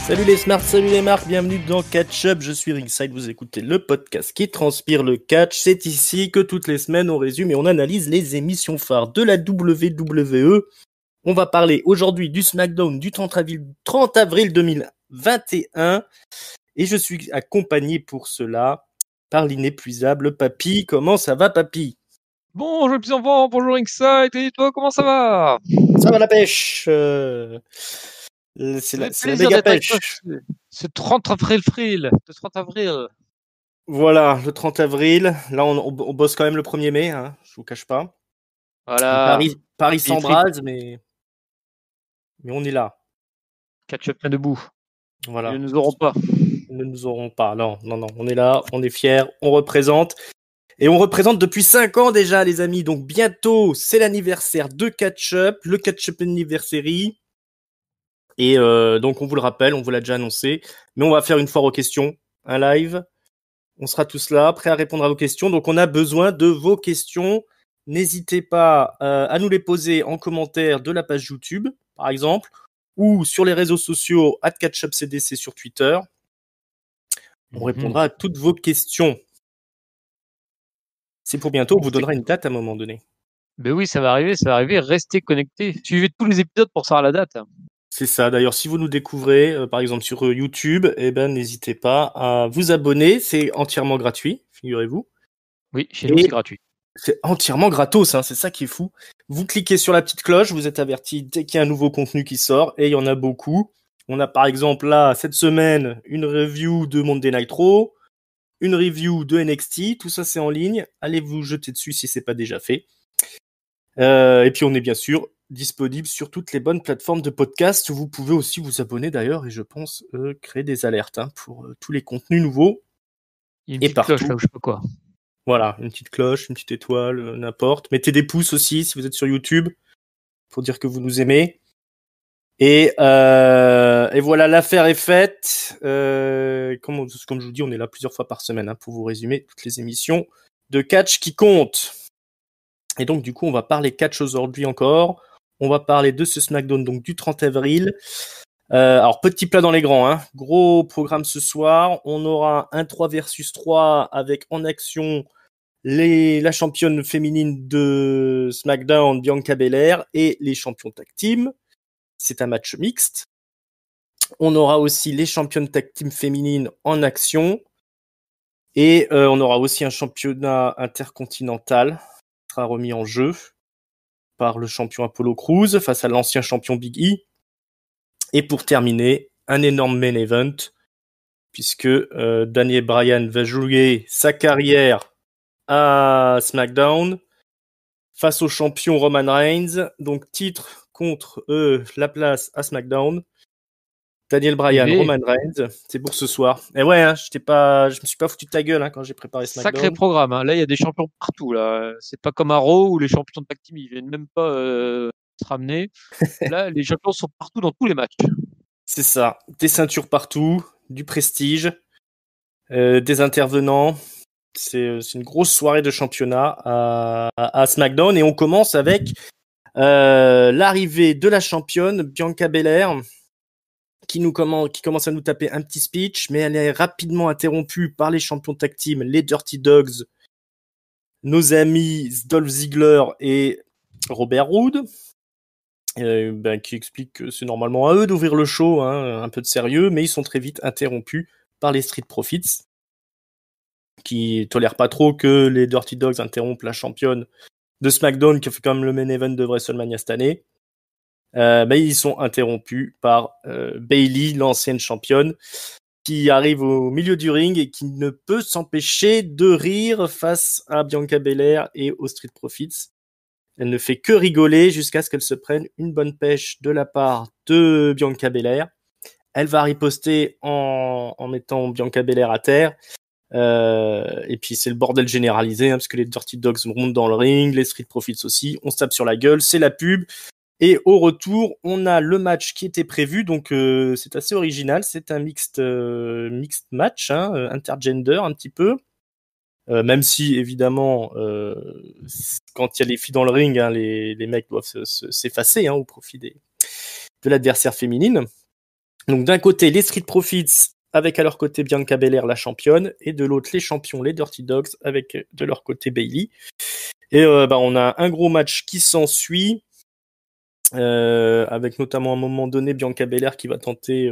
Salut les smarts, salut les marques, bienvenue dans Catch Up, je suis Ringside, vous écoutez le podcast qui transpire le catch. C'est ici que toutes les semaines on résume et on analyse les émissions phares de la WWE. On va parler aujourd'hui du SmackDown du 30 avril 2021 et je suis accompagné pour cela par l'inépuisable Papy. Comment ça va Papy ? Bonjour les petits enfants, bonjour Ringside, et toi comment ça va ? Ça va la pêche C'est la plaisir méga d'être avec toi pêche. ce 30 avril, le 30 avril. Voilà, le 30 avril. Là, on bosse quand même le 1er mai, hein, je vous cache pas. Voilà. Paris s'embrase, mais on est là. Catch-up main debout. Voilà. Ils ne nous auront pas. Ils ne nous auront pas. Non. On est là, on est fiers, on représente. Et on représente depuis 5 ans déjà, les amis. Donc bientôt, c'est l'anniversaire de Catch-up, le Catch-up Anniversary. Et donc, on vous le rappelle, on vous l'a déjà annoncé. Mais on va faire une foire aux questions, un live. On sera tous là, prêts à répondre à vos questions. Donc, on a besoin de vos questions. N'hésitez pas à nous les poser en commentaire de la page YouTube, par exemple, ou sur les réseaux sociaux @catchupcdc sur Twitter. On répondra à toutes vos questions. C'est pour bientôt, on vous donnera une date à un moment donné. Ben oui, ça va arriver, restez connectés. Suivez tous les épisodes pour savoir la date. C'est ça, d'ailleurs, si vous nous découvrez, par exemple sur YouTube, n'hésitez pas à vous abonner, c'est entièrement gratuit, figurez-vous. Oui, chez nous c'est gratuit. C'est entièrement gratos, hein, c'est ça qui est fou. Vous cliquez sur la petite cloche, vous êtes averti dès qu'il y a un nouveau contenu qui sort, et il y en a beaucoup. On a par exemple là, cette semaine, une review de Monday Night Raw, une review de NXT, tout ça c'est en ligne. Allez vous jeter dessus si c'est pas déjà fait. Et puis on est bien sûr disponible sur toutes les bonnes plateformes de podcast. Vous pouvez aussi vous abonner d'ailleurs, et je pense créer des alertes pour tous les contenus nouveaux. Il y a une petite cloche là ou je sais pas quoi. Voilà, une petite cloche, une petite étoile, n'importe. Mettez des pouces aussi si vous êtes sur YouTube pour dire que vous nous aimez. Et voilà, l'affaire est faite. Comme je vous dis, on est là plusieurs fois par semaine pour vous résumer toutes les émissions de catch qui comptent. Et donc du coup, on va parler catch aujourd'hui encore. On va parler de ce SmackDown donc du 30 avril. Alors petit plat dans les grands, gros programme ce soir. On aura un 3 versus 3 avec en action la championne féminine de SmackDown, Bianca Belair, et les champions tag team. C'est un match mixte. On aura aussi les championnes tag team féminines en action. Et on aura aussi un championnat intercontinental qui sera remis en jeu par le champion Apollo Crews face à l'ancien champion Big E. Et pour terminer, un énorme main event, puisque Daniel Bryan va jouer sa carrière à SmackDown face au champion Roman Reigns, donc titre contre la place à SmackDown. Daniel Bryan, Roman Reigns, c'est pour ce soir. Et ouais, je me suis pas foutu de ta gueule quand j'ai préparé SmackDown. Sacré programme, Là il y a des champions partout là. C'est pas comme à Raw où les champions de tag team ils viennent même pas se ramener. Là les champions sont partout dans tous les matchs. C'est ça, des ceintures partout, du prestige, des intervenants. C'est une grosse soirée de championnat à SmackDown et on commence avec l'arrivée de la championne Bianca Belair qui commence à nous taper un petit speech, mais elle est rapidement interrompue par les champions tag team, les Dirty Dogs, nos amis Dolph Ziggler et Robert Roode, qui expliquent que c'est normalement à eux d'ouvrir le show, un peu de sérieux, mais ils sont très vite interrompus par les Street Profits, qui tolèrent pas trop que les Dirty Dogs interrompent la championne de SmackDown, qui a fait quand même le main event de WrestleMania cette année. Mais ils sont interrompus par Bayley, l'ancienne championne, qui arrive au milieu du ring et qui ne peut s'empêcher de rire face à Bianca Belair et aux Street Profits. Elle ne fait que rigoler jusqu'à ce qu'elle se prenne une bonne pêche de la part de Bianca Belair. Elle va riposter en mettant Bianca Belair à terre. Et puis c'est le bordel généralisé, parce que les Dirty Dogs montent dans le ring, les Street Profits aussi, on se tape sur la gueule, c'est la pub. Et au retour, on a le match qui était prévu, donc c'est assez original, c'est un mixed match, intergender un petit peu. Même si évidemment, quand il y a les filles dans le ring, les mecs doivent s'effacer au profit de l'adversaire féminine. Donc d'un côté, les Street Profits avec à leur côté Bianca Belair, la championne, et de l'autre, les champions, les Dirty Dogs, avec de leur côté Bayley. Et on a un gros match qui s'ensuit, avec notamment à un moment donné Bianca Belair qui va tenter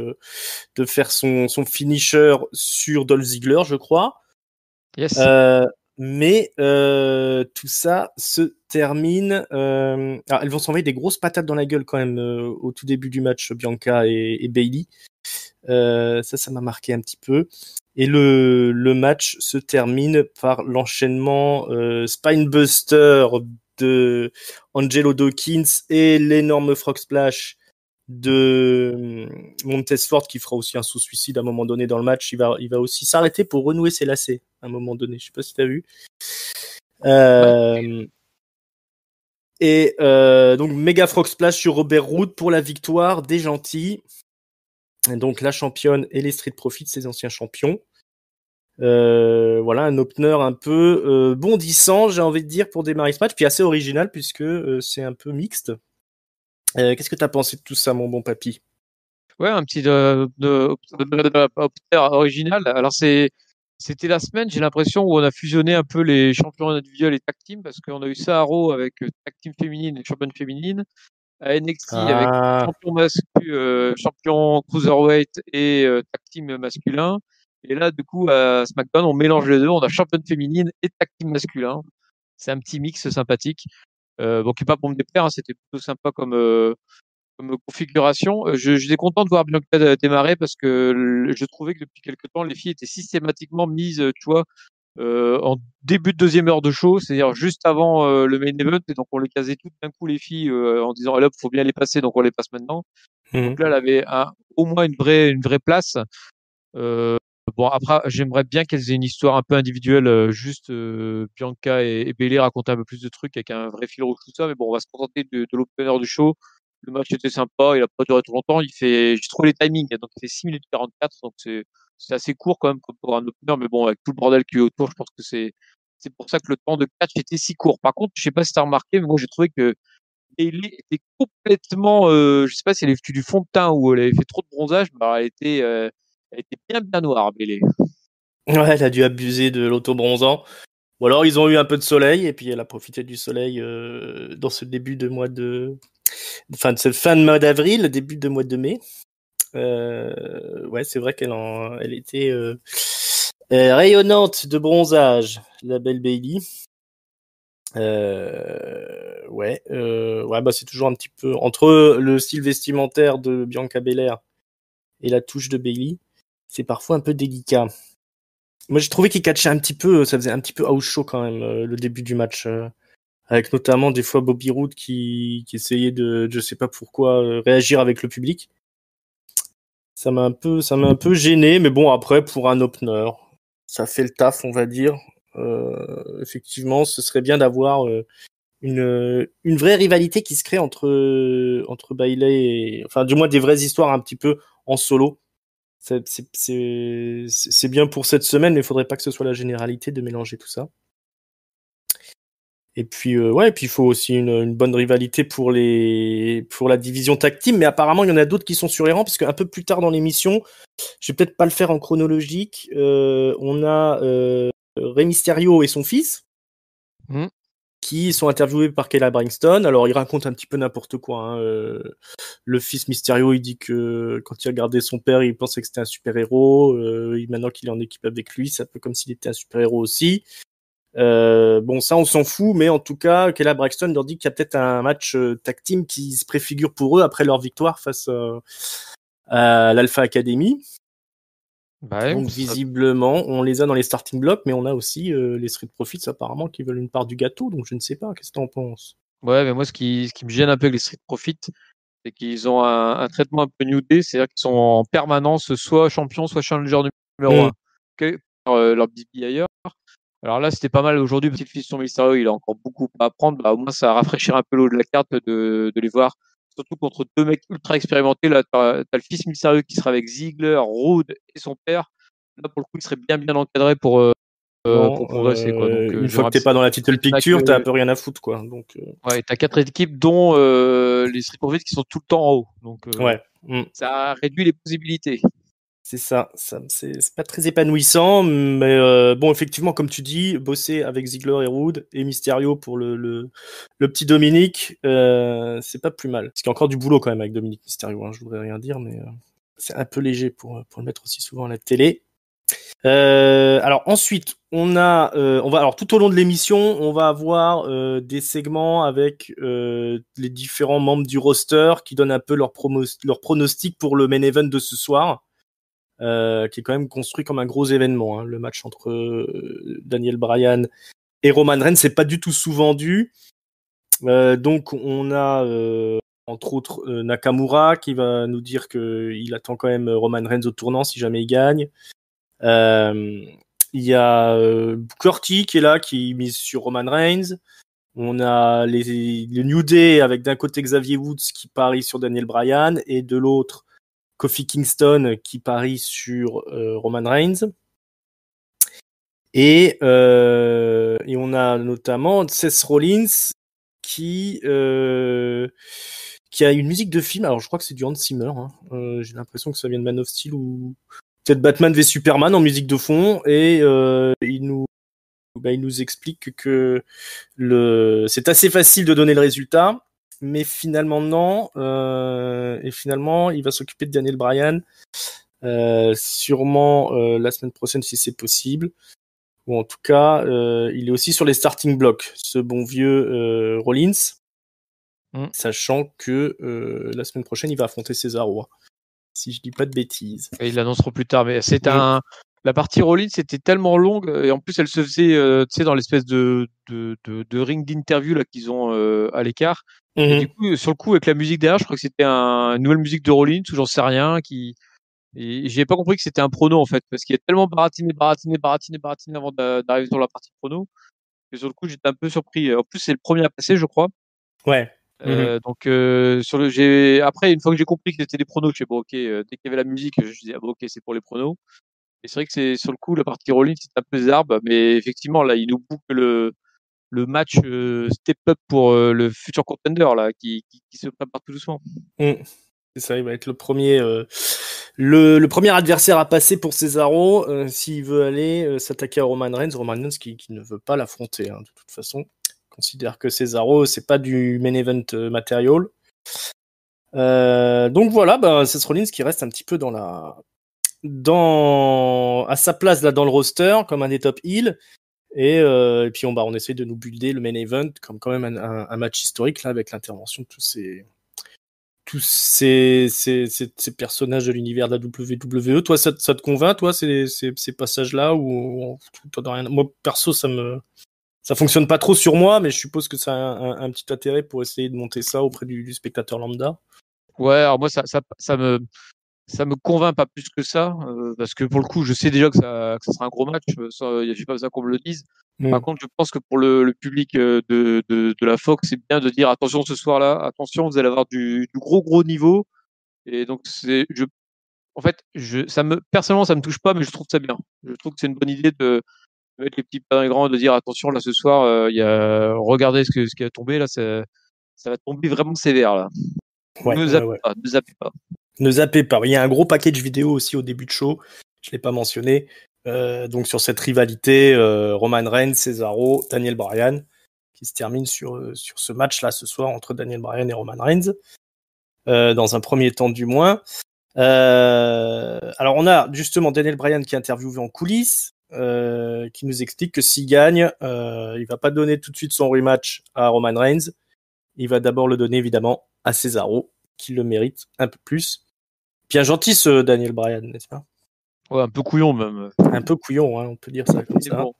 de faire son finisher sur Dolph Ziggler, je crois. Yes. Mais tout ça se termine. Alors elles vont s'envoyer des grosses patates dans la gueule quand même au tout début du match, Bianca et Bayley. Ça m'a marqué un petit peu. Et le match se termine par l'enchaînement Spinebuster de Angelo Dawkins et l'énorme Frog Splash de Montez Ford qui fera aussi un sous-suicide à un moment donné dans le match. Il va aussi s'arrêter pour renouer ses lacets à un moment donné. Je sais pas si t'as vu. Et donc méga Frog Splash sur Robert Roode pour la victoire des gentils. Et donc la championne et les Street Profits, ses anciens champions. Voilà, un opener un peu bondissant, j'ai envie de dire, pour démarrer ce match, puis assez original puisque c'est un peu mixte. Qu'est-ce que t'as pensé de tout ça, mon bon papy? Ouais, un petit original. Alors c'était la semaine, j'ai l'impression, où on a fusionné un peu les champions individuels et tag team, parce qu'on a eu ça à Raw avec tag team féminine et championne féminine, à NXT avec champion cruiserweight et tag team masculin. Et là, du coup, à SmackDown, on mélange les deux. On a championne féminine et tag team masculin. C'est un petit mix sympathique. Bon, qui est pas pour me déplaire, hein, c'était plutôt sympa comme configuration. J'étais content de voir Bianca démarrer parce que je trouvais que depuis quelque temps, les filles étaient systématiquement mises, tu vois, en début de deuxième heure de show, c'est-à-dire juste avant le main event, et donc on les casait toutes d'un coup les filles en disant ah là, faut bien les passer, donc on les passe maintenant. Donc là, elle avait au moins une vraie place. Bon, après, j'aimerais bien qu'elles aient une histoire un peu individuelle, juste Bianca et Bayley raconter un peu plus de trucs avec un vrai fil rouge, tout ça. Mais bon, on va se contenter de l'opener du show. Le match était sympa, il a pas duré trop longtemps. J'ai trouvé les timings, donc il fait 6 minutes 44, donc c'est assez court quand même pour un opener. Mais bon, avec tout le bordel qui est autour, je pense que c'est pour ça que le temps de catch était si court. Par contre, je sais pas si t'as remarqué, mais moi j'ai trouvé que Bayley était complètement, je sais pas si elle est foutue du fond de teint ou elle avait fait trop de bronzage, bah elle était bien noire, Bayley. Ouais, elle a dû abuser de l'auto-bronzant. Ou alors ils ont eu un peu de soleil et puis elle a profité du soleil dans ce début de mois de... Enfin, de cette fin de mois d'avril, début de mois de mai. Ouais, c'est vrai elle était rayonnante de bronzage, la belle Bayley. Ouais, bah c'est toujours un petit peu entre le style vestimentaire de Bianca Belair et la touche de Bayley, c'est parfois un peu délicat. Moi, j'ai trouvé qu'il catchait un petit peu, ça faisait un petit peu house show quand même le début du match, avec notamment des fois Bobby Roode qui essayait de, je sais pas pourquoi, réagir avec le public. Ça m'a un peu gêné, mais bon après pour un opener, ça fait le taf, on va dire. Effectivement, ce serait bien d'avoir une vraie rivalité qui se crée entre Bayley et, enfin du moins des vraies histoires un petit peu en solo. C'est bien pour cette semaine, mais il faudrait pas que ce soit la généralité de mélanger tout ça. Et puis ouais, et puis il faut aussi une bonne rivalité pour la division tag team, mais apparemment il y en a d'autres qui sont sur les rangs, parce qu'un peu plus tard dans l'émission, je vais peut-être pas le faire en chronologique, on a Rey Mysterio et son fils qui sont interviewés par Kayla Braxton. Alors il raconte un petit peu n'importe quoi, hein. Le fils Mysterio, il dit que quand il regardait son père, il pensait que c'était un super-héros. Maintenant qu'il est en équipe avec lui, c'est un peu comme s'il était un super-héros aussi. Bon, ça, on s'en fout, mais en tout cas, Kayla Braxton leur dit qu'il y a peut-être un match tag team qui se préfigure pour eux après leur victoire face à l'Alpha Academy. Bah, donc, visiblement, on les a dans les starting blocks, mais on a aussi les Street Profits, apparemment, qui veulent une part du gâteau. Donc, je ne sais pas. Qu'est-ce que t'en penses? ouais, mais moi, ce qui me gêne un peu avec les Street Profits, c'est qu'ils ont un traitement un peu New Day, c'est-à-dire qu'ils sont en permanence soit champion, soit challenger numéro 1. Leur BB ailleurs. Alors là, c'était pas mal aujourd'hui, parce que le fils de Mysterio, il a encore beaucoup à apprendre. Bah, au moins, ça rafraîchira un peu l'eau de la carte de les voir. Surtout contre deux mecs ultra expérimentés. Là, t'as le fils Mysterio qui sera avec Ziggler, Roode et son père. Là, pour le coup, il serait bien encadré pour progresser, quoi. Donc, une fois que t'es pas dans la title picture, t'as un peu rien à foutre, quoi. Donc, ouais, t'as 4 équipes, dont les Street Profits qui sont tout le temps en haut. Donc, ouais. Ça réduit les possibilités. C'est ça, c'est pas très épanouissant, mais bon, effectivement, comme tu dis, bosser avec Ziggler et Roode et Mysterio pour le petit Dominique, c'est pas plus mal. Parce qu'il y a encore du boulot quand même avec Dominique Mysterio, hein, je voudrais rien dire, mais c'est un peu léger pour le mettre aussi souvent à la télé. Alors ensuite, on va alors tout au long de l'émission, on va avoir des segments avec les différents membres du roster qui donnent un peu leur pronostic pour le main event de ce soir. Qui est quand même construit comme un gros événement. Hein. Le match entre Daniel Bryan et Roman Reigns, c'est pas du tout sous-vendu. Donc on a entre autres Nakamura qui va nous dire qu'il attend quand même Roman Reigns au tournant si jamais il gagne. Il y a Booker T qui est là, qui mise sur Roman Reigns. On a le New Day avec d'un côté Xavier Woods qui parie sur Daniel Bryan et de l'autre Kofi Kingston qui parie sur Roman Reigns. Et on a notamment Seth Rollins qui a une musique de film. Alors je crois que c'est du Hans Zimmer. Hein. J'ai l'impression que ça vient de Man of Steel ou peut-être Batman v Superman en musique de fond. Et il nous explique que c'est assez facile de donner le résultat. Mais finalement non, et finalement il va s'occuper de Daniel Bryan sûrement la semaine prochaine si c'est possible, ou en tout cas il est aussi sur les starting blocks, ce bon vieux Rollins, sachant que la semaine prochaine il va affronter Cesaro, si je dis pas de bêtises. Et ils l'annonceront plus tard, mais la partie Rollins c'était tellement longue et en plus elle se faisait dans l'espèce de ring d'interview là qu'ils ont à l'écart. Et du coup, sur le coup, avec la musique derrière, je crois que c'était une nouvelle musique de Rollins ou j'en sais rien. Et j'ai pas compris que c'était un prono en fait, parce qu'il y a tellement baratiné avant d'arriver sur la partie prono. Que sur le coup, j'étais un peu surpris. En plus, c'est le premier à passer, je crois. Ouais. Donc après, une fois que j'ai compris que c'était des pronos, je sais bon, ok. Dès qu'il y avait la musique, je disais ah bon, ok, c'est pour les pronos. Et c'est vrai que c'est sur le coup la partie Rollins, c'est un peu zarbe, mais effectivement là, il nous boucle le match step up pour le futur contender là, qui se prépare tout doucement. C'est ça, il va être le premier, le premier adversaire à passer pour Cesaro s'il veut aller s'attaquer à Roman Reigns. Roman Reigns qui ne veut pas l'affronter de toute façon. Il considère que Cesaro c'est pas du main event material. Donc voilà, Seth Rollins qui reste un petit peu à sa place là dans le roster comme un des top heel. Et puis on essaie de nous builder le main event comme quand même un match historique là avec l'intervention de tous ces personnages de l'univers de la WWE. Toi, ça te convainc, toi, ces passages-là ou t'en as rien? Moi, perso, ça fonctionne pas trop sur moi, mais je suppose que ça a un petit intérêt pour essayer de monter ça auprès du spectateur lambda. Ouais, alors moi, ça me convainc pas plus que ça, parce que pour le coup, je sais déjà que ça sera un gros match. Il n'y a pas besoin qu'on me le dise. Par contre, je pense que pour le public de la Fox, c'est bien de dire attention ce soir-là, attention, vous allez avoir du gros niveau. Et donc, personnellement, ça me touche pas, mais je trouve ça bien. Je trouve que c'est une bonne idée de mettre les petits pas dans les grands, de dire attention là ce soir, regardez ce qui a tombé là, ça va tomber vraiment sévère là. Ne zappez pas. Ne zappez pas. Il y a un gros package vidéo aussi au début de show. Je l'ai pas mentionné. Donc sur cette rivalité Roman Reigns, Cesaro, Daniel Bryan, qui se termine sur ce match-là ce soir entre Daniel Bryan et Roman Reigns. Dans un premier temps du moins. Alors on a justement Daniel Bryan qui est interviewé en coulisses, qui nous explique que s'il gagne, il va pas donner tout de suite son rematch à Roman Reigns. Il va d'abord le donner évidemment à Cesaro, qui le mérite un peu plus. Bien gentil ce Daniel Bryan, n'est-ce pas? Ouais, un peu couillon même. Un peu couillon, on peut dire ça comme ça. Bon.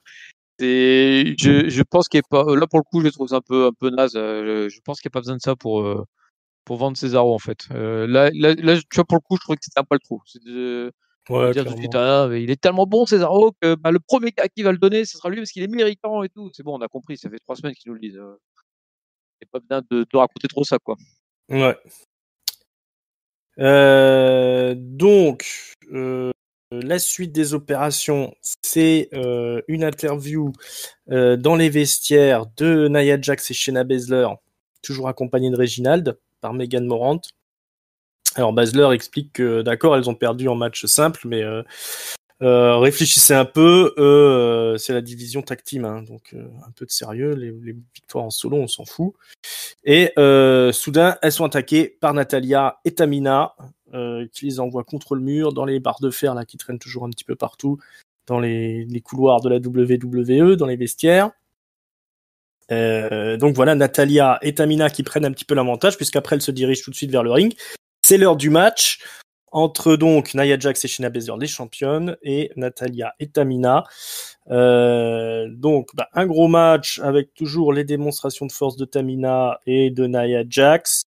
Je pense qu'il n'y a pas. Là pour le coup, je trouve ça un peu naze. Je pense qu'il n'y a pas besoin de ça pour vendre Cesaro en fait. Là, tu vois pour le coup, je trouvais que c'était un poil trop. C'est de dire tout de suite, mais il est tellement bon Cesaro que le premier gars qui va le donner, ce sera lui parce qu'il est méritant et tout. C'est bon, on a compris. Ça fait 3 semaines qu'ils nous le disent. Il n'y a pas besoin de raconter trop ça quoi. Ouais. Donc, la suite des opérations, c'est une interview dans les vestiaires de Nia Jax et Shayna Baszler, toujours accompagnée de Reginald par Megan Morant. Alors Baszler explique que d'accord, elles ont perdu en match simple, mais réfléchissez un peu, c'est la division tag team, hein, donc un peu de sérieux, les victoires en solo, on s'en fout. Et soudain, elles sont attaquées par Natalya et Tamina, qui les envoient contre le mur, dans les barres de fer là, qui traînent toujours un petit peu partout, dans les couloirs de la WWE, dans les vestiaires. Donc voilà, Natalya et Tamina qui prennent un petit peu l'avantage, puisqu'après elles se dirigent tout de suite vers le ring. C'est l'heure du match entre donc Nia Jax et Shayna Baszler, les championnes, et Natalya et Tamina. Donc un gros match avec toujours les démonstrations de force de Tamina et de Nia Jax.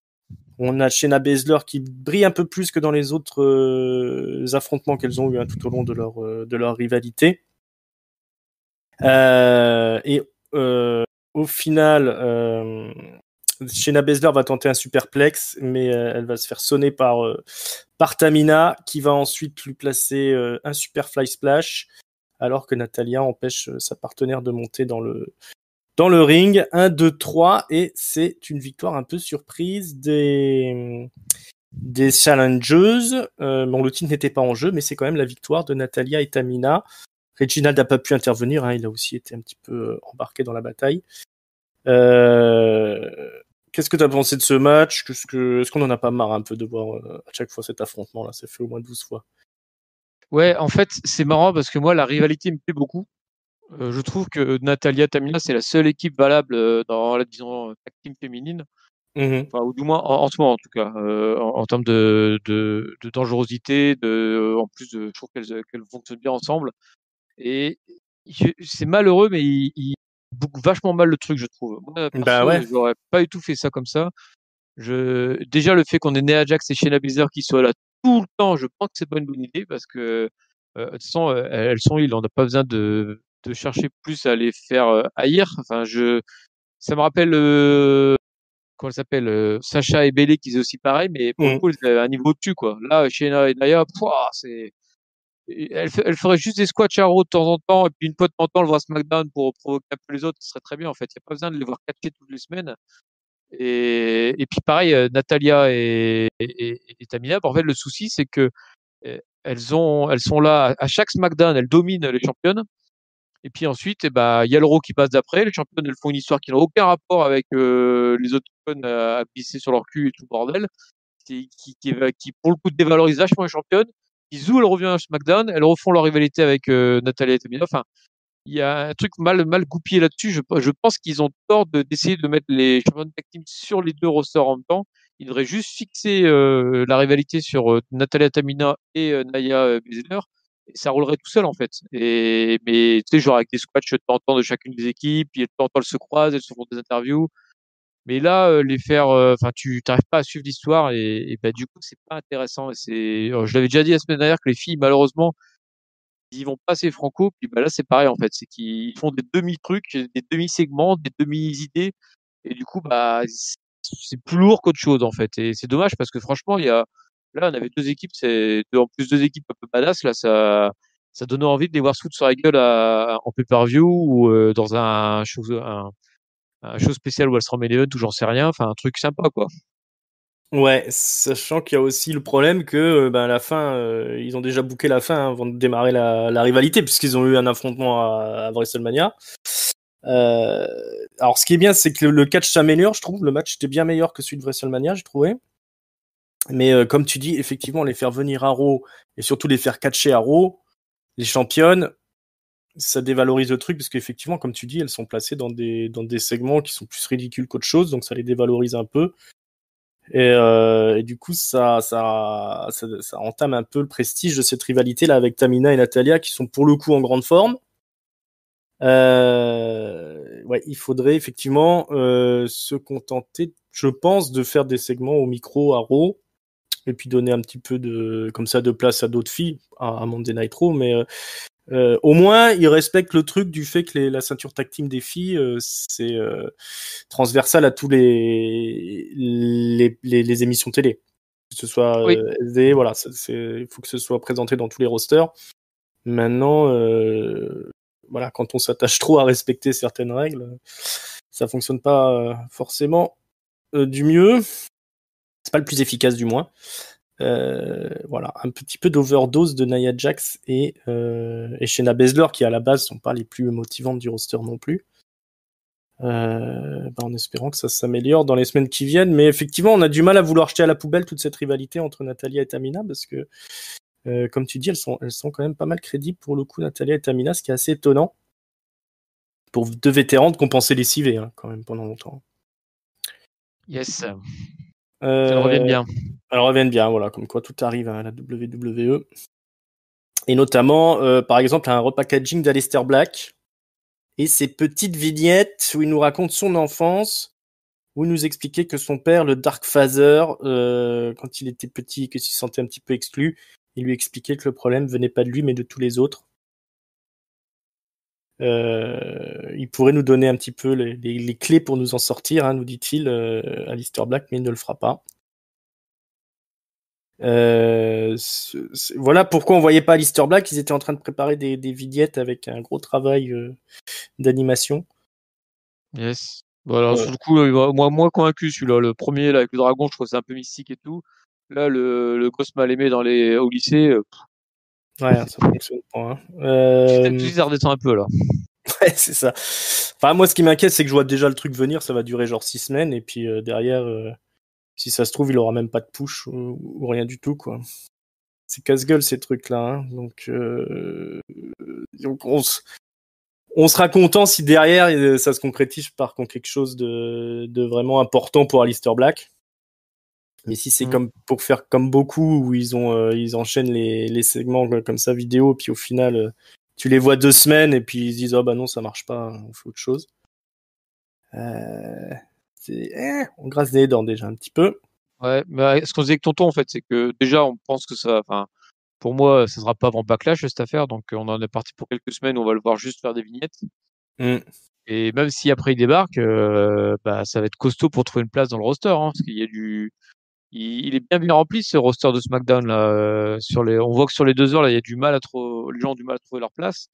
On a Shayna Baszler qui brille un peu plus que dans les autres affrontements qu'elles ont eu tout au long de leur rivalité. Et au final, Shayna Baszler va tenter un superplex, mais elle va se faire sonner par Tamina, qui va ensuite lui placer un super fly splash, alors que Natalya empêche sa partenaire de monter dans le ring. 1, 2, 3, et c'est une victoire un peu surprise des challengeuses. Bon, le titre n'était pas en jeu, mais c'est quand même la victoire de Natalya et Tamina. Reginald n'a pas pu intervenir, hein, il a aussi été un petit peu embarqué dans la bataille. Qu'est-ce que tu as pensé de ce match? Est-ce qu'on en a pas marre un peu de voir à chaque fois cet affrontement-là? Ça fait au moins 12 fois. Ouais, en fait, c'est marrant parce que moi, la rivalité me plaît beaucoup. Je trouve que Natalya Tamina, c'est la seule équipe valable dans la, disons, tag team féminine. Enfin, ou du moins en ce moment en tout cas, en termes de dangerosité, en plus je trouve qu'elles fonctionnent bien ensemble. Et c'est malheureux, mais il boucle vachement mal le truc, je trouve. Moi, Bah perso, ouais. j'aurais pas du tout fait ça comme ça. Déjà, le fait qu'on ait Nia Jax et Shayna Baszler qui soient là tout le temps, je pense que c'est pas une bonne idée parce que de toute façon, elles sont heal, on n'a pas besoin de chercher plus à les faire haïr. Enfin, ça me rappelle comment elle s'appelle, Sacha et Bayley qui faisaient aussi pareil, mais pour le coup, elles avaient un niveau au-dessus, quoi. Là, Shayna et Nia, elle ferait juste des squats à Raw de temps en temps, et puis une fois de temps en temps, elle voit SmackDown pour provoquer un peu les autres, ce serait très bien, en fait. Il n'y a pas besoin de les voir catcher toutes les semaines. Et puis pareil, Natalya et Tamina, en fait, le souci, c'est que elles sont là à chaque SmackDown, elles dominent les championnes. Et puis ensuite, il y a le Raw qui passe d'après. Les championnes, elles font une histoire qui n'a aucun rapport avec les autres championnes à pisser sur leur cul et tout bordel, qui pour le coup dévalorise vachement les championnes. Ils elles revient à SmackDown, elles refont leur rivalité avec Natalya et Tamina. Enfin, il y a un truc mal goupillé là-dessus. Je pense qu'ils ont tort d'essayer de mettre les championnes tag team sur les deux rosters en même temps. Ils devraient juste fixer la rivalité sur Natalya Tamina et Nia Baszler. Et ça roulerait tout seul en fait. Mais tu sais, genre avec des squats de temps en temps de chacune des équipes, puis de temps en temps elles se croisent, elles se font des interviews. Mais là, les faire, enfin, tu n'arrives pas à suivre l'histoire et du coup, c'est pas intéressant. Je l'avais déjà dit la semaine dernière que les filles, malheureusement, ils vont pas assez franco. Puis là, c'est pareil en fait, c'est qu'ils font des demi-trucs, des demi-segments, des demi-idées, et du coup, c'est plus lourd qu'autre chose en fait. Et c'est dommage parce que franchement, là, on avait deux équipes, en plus deux équipes un peu badass. Là, ça donnait envie de les voir se foutre sur la gueule en pay-per-view ou dans un show spécial WrestleMania Event ou j'en sais rien. Enfin, un truc sympa quoi. Ouais, sachant qu'il y a aussi le problème que à la fin, ils ont déjà booké la fin, hein, avant de démarrer la rivalité, puisqu'ils ont eu un affrontement à WrestleMania. Alors, ce qui est bien, c'est que le catch s'améliore, je trouve. Le match était bien meilleur que celui de WrestleMania, j'ai trouvé. Mais comme tu dis, effectivement, les faire venir à Raw et surtout les faire catcher à Raw, les championnes, ça dévalorise le truc, parce qu'effectivement, comme tu dis, elles sont placées dans des segments qui sont plus ridicules qu'autre chose, donc ça les dévalorise un peu. Et du coup, ça entame un peu le prestige de cette rivalité-là avec Tamina et Natalya, qui sont pour le coup en grande forme. Ouais, il faudrait effectivement se contenter, je pense, de faire des segments au micro à Raw, et puis donner un petit peu comme ça de place à d'autres filles, à Monday Night Raw, mais au moins, ils respectent le truc du fait que la ceinture tag team des filles, c'est transversal à tous les émissions télé. Que ce soit Oui. SD, voilà, il faut que ce soit présenté dans tous les rosters. Maintenant, voilà, quand on s'attache trop à respecter certaines règles, ça fonctionne pas forcément du mieux. C'est pas le plus efficace du moins. Voilà, un petit peu d'overdose de Nia Jax et Shayna Baszler, qui à la base sont pas les plus motivantes du roster non plus. En espérant que ça s'améliore dans les semaines qui viennent, mais effectivement on a du mal à vouloir jeter à la poubelle toute cette rivalité entre Natalya et Tamina, parce que comme tu dis, elles sont quand même pas mal crédibles pour le coup, Natalya et Tamina, ce qui est assez étonnant pour deux vétérans de compenser les CV quand même pendant longtemps. Yes. Elles reviennent bien. Elles reviennent bien, voilà, comme quoi tout arrive à la WWE. Et notamment, par exemple, un repackaging d'Aleister Black et ses petites vignettes où il nous raconte son enfance, où il nous expliquait que son père, le Dark Father, quand il était petit, qu'il se sentait un petit peu exclu, il lui expliquait que le problème venait pas de lui, mais de tous les autres. Il pourrait nous donner un petit peu les clés pour nous en sortir, nous dit-il, Aleister Black, mais il ne le fera pas. Voilà pourquoi on voyait pas Aleister Black. Ils étaient en train de préparer des vignettes avec un gros travail d'animation. Yes. Voilà, sur le coup, moi convaincu, celui-là, le premier là, avec le dragon, je trouve que c'est un peu mystique et tout. Là, le gosse mal aimé au lycée. Ouais, ça fonctionne pas. Peut-être que ça redescend un peu là. Ouais, c'est ça. Enfin, moi, ce qui m'inquiète, c'est que je vois déjà le truc venir. Ça va durer genre 6 semaines, et puis derrière, si ça se trouve, il aura même pas de push ou rien du tout, quoi. C'est casse-gueule ces trucs-là. Donc on sera content si derrière ça se concrétise par contre quelque chose de vraiment important pour Aleister Black. Mais si c'est comme pour faire comme beaucoup où ils enchaînent les segments comme ça vidéo, puis au final tu les vois 2 semaines et puis ils se disent oh bah non ça marche pas, on fait autre chose. On grasse des dents déjà un petit peu. Ouais, mais ce qu'on disait avec Tonton en fait, c'est que déjà on pense que ça, enfin, pour moi, ça sera pas avant Backlash cette affaire, donc on en est parti pour quelques semaines où on va le voir juste faire des vignettes. Et même si après il débarque, ça va être costaud pour trouver une place dans le roster, parce qu'il y a il est bien rempli ce roster de SmackDown là. On voit que sur les 2 heures là, il y a du mal à les gens ont du mal à trouver leur place.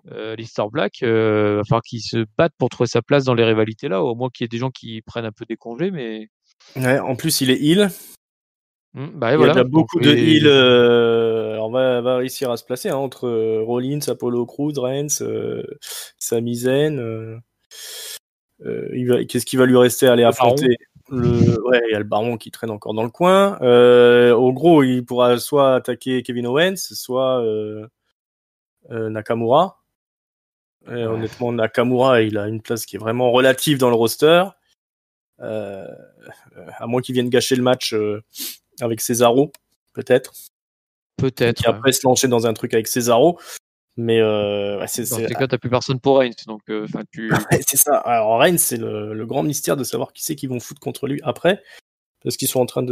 Aleister Black, va falloir qu'il se batte pour trouver sa place dans les rivalités là, au moins qu'il y ait des gens qui prennent un peu des congés, mais. Ouais, en plus il est heel. Il y a voilà. déjà beaucoup de heal. On va réussir à se placer entre Rollins, Apollo Crews, Reigns, Sami Zayn. Qu'est-ce qui va lui rester à aller affronter ouais, il y a le Baron qui traîne encore dans le coin. Au gros, il pourra soit attaquer Kevin Owens, soit Nakamura. Honnêtement, Nakamura, il a une place qui est vraiment relative dans le roster. À moins qu'il vienne gâcher le match avec Cesaro, peut-être. Peut-être. Et après se lancer dans un truc avec Cesaro. Mais dans ces cas, t'as plus personne pour Reigns, donc c'est ça. Alors Reigns, c'est le grand mystère de savoir qui c'est qu'ils vont foutre contre lui après, parce qu'ils sont en train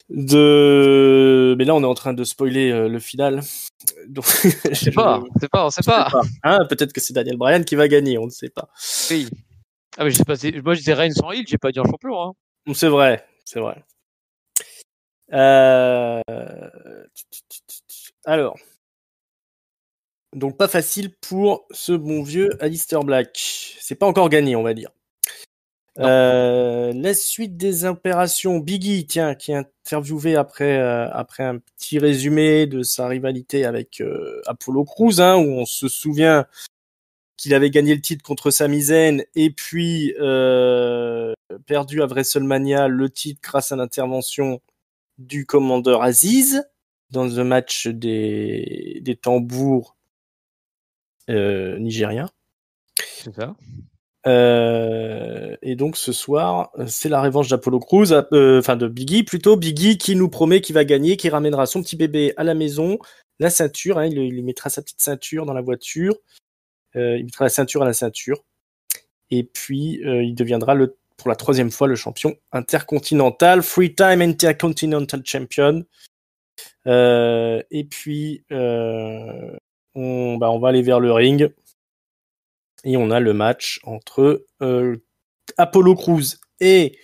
mais là on est en train de spoiler le final. Donc on sait pas. Peut-être que c'est Daniel Bryan qui va gagner, on ne sait pas. Oui. Ah mais je sais pas. Moi je disais Reigns sans heel, j'ai pas dit un champion. C'est vrai. Alors. Donc pas facile pour ce bon vieux Aleister Black. C'est pas encore gagné, on va dire. La suite des opérations, Biggie, qui est interviewé après un petit résumé de sa rivalité avec Apollo Crews, où on se souvient qu'il avait gagné le titre contre Sami Zayn et puis perdu à WrestleMania le titre grâce à l'intervention du commandeur Aziz dans un match des tambours nigérien. C'est ça. Et donc ce soir, c'est la revanche d'Apollo Crews, de Biggie plutôt. Biggie qui nous promet qu'il va gagner, qui ramènera son petit bébé à la maison, la ceinture, il mettra sa petite ceinture dans la voiture, il mettra la ceinture à la ceinture, et puis il deviendra pour la 3e fois le champion intercontinental, 3-time Intercontinental Champion. Et puis on va aller vers le ring. Et on a le match entre Apollo Crews et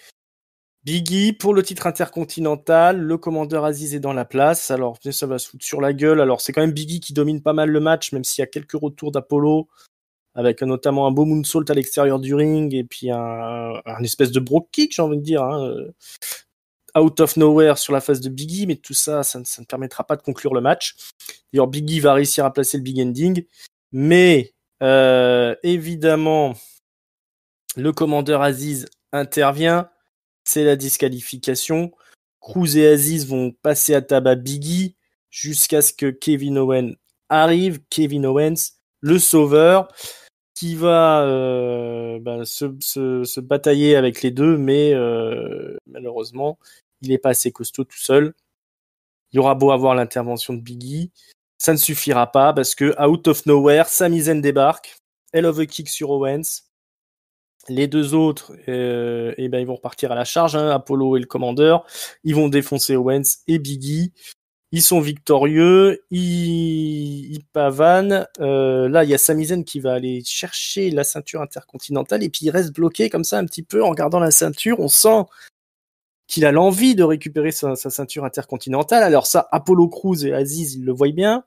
Biggie pour le titre intercontinental. Le commandeur Aziz est dans la place. Alors, ça va se foutre sur la gueule. Alors, c'est quand même Biggie qui domine pas mal le match, même s'il y a quelques retours d'Apollo, avec notamment un beau moonsault à l'extérieur du ring, et puis un espèce de brogue kick, j'ai envie de dire. out of nowhere sur la face de Biggie, mais tout ça, ça ne permettra pas de conclure le match. D'ailleurs, Biggie va réussir à placer le big ending, mais évidemment, le commandeur Aziz intervient, c'est la disqualification. Cruz et Aziz vont passer à tabac Biggie jusqu'à ce que Kevin Owens arrive. Kevin Owens, le sauveur, qui va se batailler avec les deux, mais malheureusement, il n'est pas assez costaud tout seul. Il y aura beau avoir l'intervention de Biggie, ça ne suffira pas parce que out of nowhere, Sami Zayn débarque, hell of a kick sur Owens. Les deux autres, ils vont repartir à la charge, hein, Apollo et le commandeur. Ils vont défoncer Owens et Biggie. Ils sont victorieux, ils pavanent. Là, il y a Sami Zayn qui va aller chercher la ceinture intercontinentale et puis il reste bloqué comme ça un petit peu en regardant la ceinture. On sent qu'il a l'envie de récupérer sa ceinture intercontinentale. Alors ça, Apollo Crews et Aziz, ils le voient bien.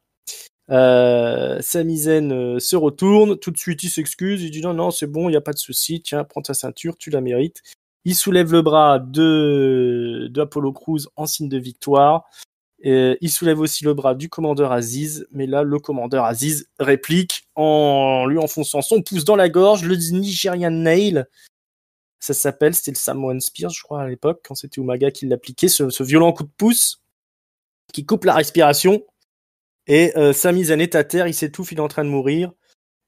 Sami Zayn se retourne, tout de suite il s'excuse, il dit non, c'est bon, il n'y a pas de souci, tiens, prends ta ceinture, tu la mérites. Il soulève le bras de Apollo Crews en signe de victoire. Il soulève aussi le bras du commandeur Aziz, mais là, le commandeur Aziz réplique en lui enfonçant son pouce dans la gorge, le Nigerian Nail. Ça s'appelle, c'était le Samoan Spear, je crois, à l'époque, quand c'était Umaga qui l'appliquait, ce violent coup de pouce qui coupe la respiration. Et Sami Zayn est à terre, il s'étouffe, il est en train de mourir.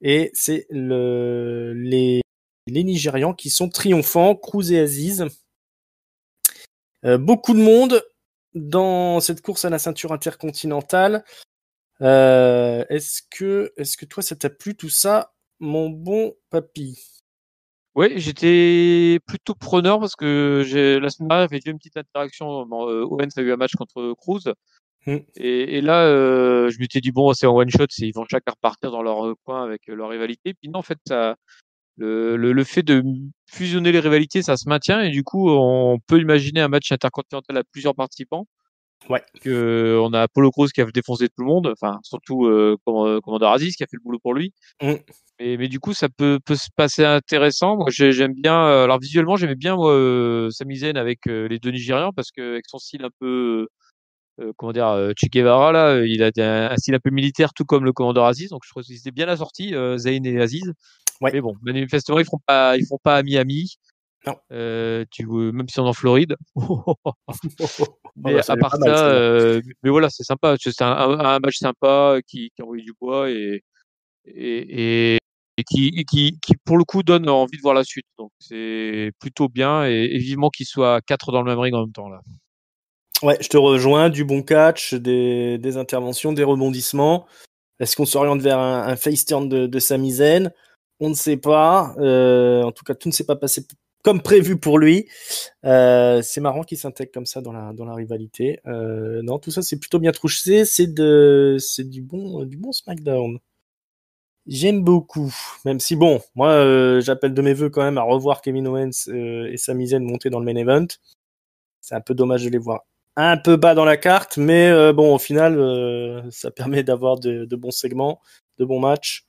Et c'est les Nigérians qui sont triomphants, Cruz et Aziz. Beaucoup de monde dans cette course à la ceinture intercontinentale. Est-ce que toi, ça t'a plu tout ça, mon bon papy? Oui, j'étais plutôt preneur parce que la semaine dernière, j'avais fait une petite interaction. Bon, Owens a eu un match contre Cruz. Et là, je m'étais dit, bon, c'est en one shot, ils vont chacun repartir dans leur coin avec leur rivalité. Puis non, en fait, le fait de fusionner les rivalités, ça se maintient. Et du coup, on peut imaginer un match intercontinental à plusieurs participants. Ouais. On a Apollo Crews qui a défoncé tout le monde, enfin, surtout Commander Aziz qui a fait le boulot pour lui. Mais du coup, ça peut se passer intéressant. Moi, j'aime bien. Alors visuellement, j'aimais bien Sami Zayn avec les deux Nigérians parce que avec son style un peu Che Guevara là, il a un style un peu militaire, tout comme le commandeur Aziz. Donc je trouve qu'ils étaient bien assortis, Zayn et Aziz. Ouais. Mais bon, manifestement, ils feront pas à Miami. Non. Même si on est en Floride. Mais ça à part mal, ça, mais voilà, c'est sympa. C'est un match sympa qui envoie du bois et qui pour le coup donne envie de voir la suite. Donc c'est plutôt bien et vivement qu'ils soient 4 dans le même ring en même temps là. Ouais, je te rejoins, du bon catch, des interventions, des rebondissements. Est-ce qu'on s'oriente vers un face turn de Sami Zayn? On ne sait pas. En tout cas, tout ne s'est pas passé comme prévu pour lui. C'est marrant qu'il s'intègre comme ça dans la rivalité. Non, tout ça c'est plutôt bien trouvé. C'est du bon SmackDown. J'aime beaucoup, même si bon, moi j'appelle de mes vœux quand même à revoir Kevin Owens et Sami Zayn monter dans le main event. C'est un peu dommage de les voir un peu bas dans la carte, mais bon, au final, ça permet d'avoir de bons segments, de bons matchs.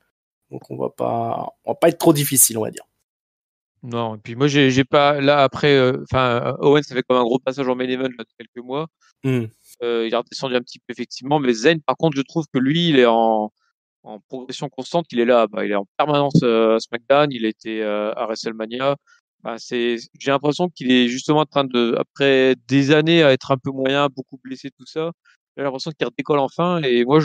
Donc on va pas être trop difficile, on va dire. Non, et puis moi j'ai pas là après Owens avait comme un gros passage en main event là, de quelques mois. Il est redescendu un petit peu effectivement, mais Zayn par contre je trouve que lui il est en progression constante, il est là, il est en permanence à SmackDown, il a été à WrestleMania. J'ai l'impression qu'il est justement en train de, après des années à être un peu moyen, beaucoup blessé, tout ça, j'ai l'impression qu'il redécolle enfin. Et moi,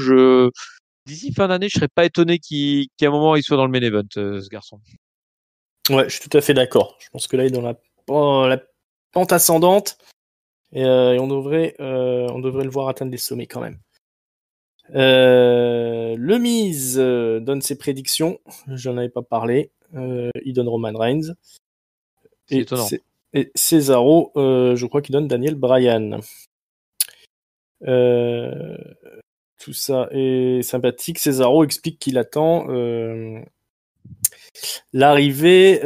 d'ici fin d'année, je serais pas étonné qu'à un moment il soit dans le main event, ce garçon. Ouais, je suis tout à fait d'accord. Je pense que là, il est dans la pente ascendante et on devrait le voir atteindre des sommets quand même. Le Miz donne ses prédictions. J'en avais pas parlé. Il donne Roman Reigns. C'est étonnant. Et Cesaro, je crois qu'il donne Daniel Bryan. Tout ça est sympathique. Cesaro explique qu'il attend l'arrivée,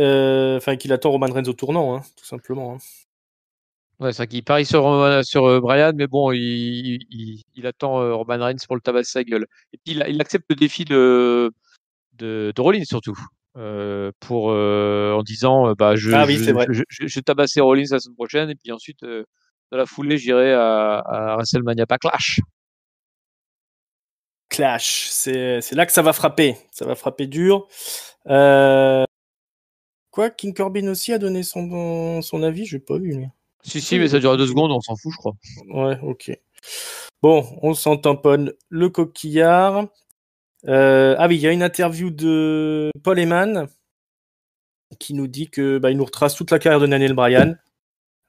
qu'il attend Roman Reigns au tournant, hein, tout simplement. Hein. Ouais, c'est vrai qu'il parie sur Bryan, mais bon, il attend Roman Reigns pour le tabasser sa gueule. Et puis il accepte le défi de Rollins surtout. En disant Oui, c'est vrai. je tabassais Rollins la semaine prochaine et puis ensuite Dans la foulée, j'irai à WrestleMania, pas Clash. Clash, c'est là que ça va frapper. Ça va frapper dur. Quoi, King Corbin aussi a donné son avis, j'ai pas vu. Si, mais ça dure 2 secondes, on s'en fout, je crois. Ouais, ok. Bon, on s'en tamponne le coquillard. Ah oui, il y a une interview de Paul Heyman qui nous dit que il nous retrace toute la carrière de Daniel Bryan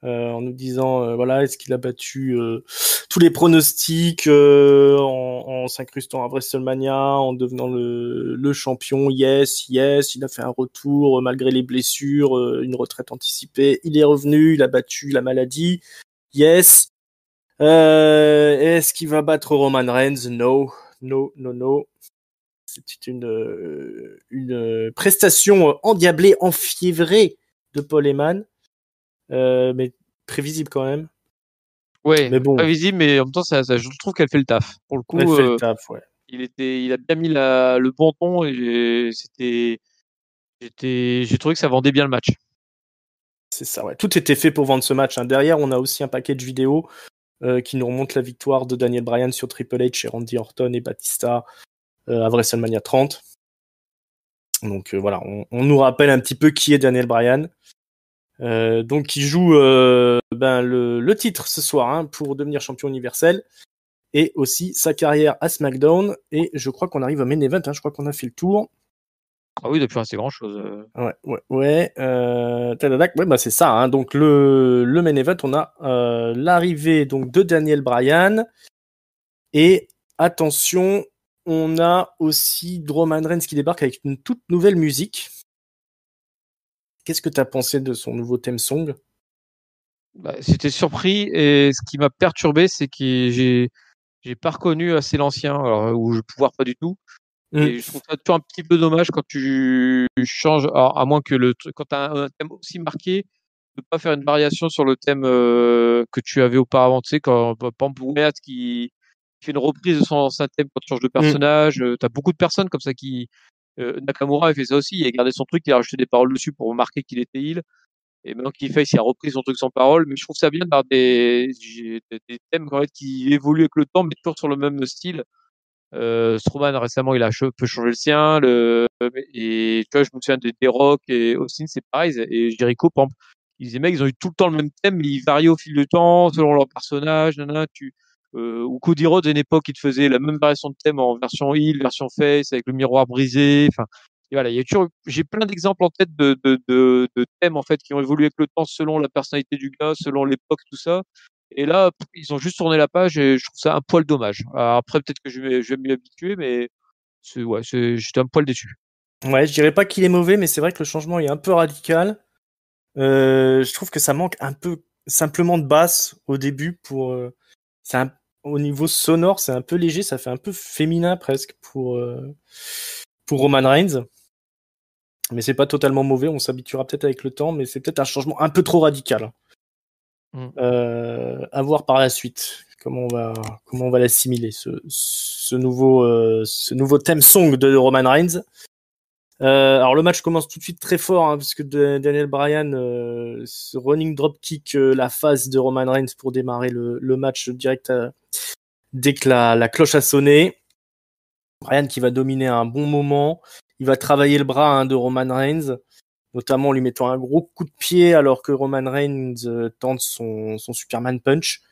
en nous disant voilà, est-ce qu'il a battu tous les pronostics en s'incrustant à WrestleMania, en devenant le champion. Yes, il a fait un retour malgré les blessures, une retraite anticipée. Il est revenu, il a battu la maladie. Yes. Est-ce qu'il va battre Roman Reigns? No. C'est une prestation endiablée, enfiévrée de Paul Heyman, mais prévisible quand même. Ouais, mais bon, prévisible, mais en même temps, je trouve qu'elle fait le taf. Pour le coup, elle fait le taf, ouais. il a bien mis le bon ton et j'ai trouvé que ça vendait bien le match. C'est ça, ouais. Tout était fait pour vendre ce match. Hein. Derrière, on a aussi un package vidéo qui nous remonte la victoire de Daniel Bryan sur Triple H et Randy Orton et Batista à WrestleMania 30. Donc voilà, on nous rappelle un petit peu qui est Daniel Bryan. Donc il joue le titre ce soir hein, pour devenir champion universel et aussi sa carrière à SmackDown. Et je crois qu'on arrive au main event. Hein, je crois qu'on a fait le tour. Ah oui, depuis c'est grand chose. Ouais. Ouais, c'est ça. Hein. Donc le main event, on a l'arrivée donc de Daniel Bryan et attention, on a aussi Roman Reigns qui débarque avec une toute nouvelle musique. Qu'est-ce que tu as pensé de son nouveau theme song? J'étais surpris et ce qui m'a perturbé, c'est que j'ai pas reconnu assez l'ancien, alors, ou je pouvoir pas du tout. Et je trouve ça toujours un petit peu dommage quand tu changes, alors, à moins que quand tu as un thème aussi marqué, de pas faire une variation sur le thème que tu avais auparavant. Tu sais, quand par exemple Wyatt qui fait une reprise de son ancien thème quand tu changes de personnage, tu as beaucoup de personnes comme ça qui Nakamura a fait ça aussi, il a gardé son truc, il a rajouté des paroles dessus pour marquer qu'il était heel. Et maintenant qu'il fait, il a repris son truc sans parole, mais je trouve ça bien d'avoir des thèmes en fait, qui évoluent avec le temps, mais toujours sur le même style. Strowman récemment, il a un peu changé le sien. Et tu vois, je me souviens des Rock et Austin, c'est pareil. Et Jericho, par exemple, ils disaient, mecs, ils ont eu tout le temps le même thème, mais ils varient au fil du temps, selon leur personnage. Ou Cody Rhodes, à une époque, il te faisait la même variation de thème en version heel, version face, avec le miroir brisé. Enfin, et voilà, j'ai plein d'exemples en tête de thèmes, en fait, qui ont évolué avec le temps selon la personnalité du gars, selon l'époque, tout ça. Et là, ils ont juste tourné la page et je trouve ça un poil dommage. Alors après, peut-être que je vais m'y habituer, mais j'étais un poil déçu. Ouais, je dirais pas qu'il est mauvais, mais c'est vrai que le changement est un peu radical. Je trouve que ça manque un peu simplement de basse au début au niveau sonore, c'est un peu léger, ça fait un peu féminin presque pour Roman Reigns. Mais c'est pas totalement mauvais, on s'habituera peut-être avec le temps, mais c'est peut-être un changement un peu trop radical. À voir par la suite comment on va l'assimiler ce nouveau theme song de Roman Reigns. Alors le match commence tout de suite très fort hein, parce que Daniel Bryan ce running drop kick la phase de Roman Reigns pour démarrer le match direct dès que la cloche a sonné. Bryan qui va dominer un bon moment, il va travailler le bras hein, de Roman Reigns, notamment en lui mettant un gros coup de pied alors que Roman Reigns tente son Superman Punch.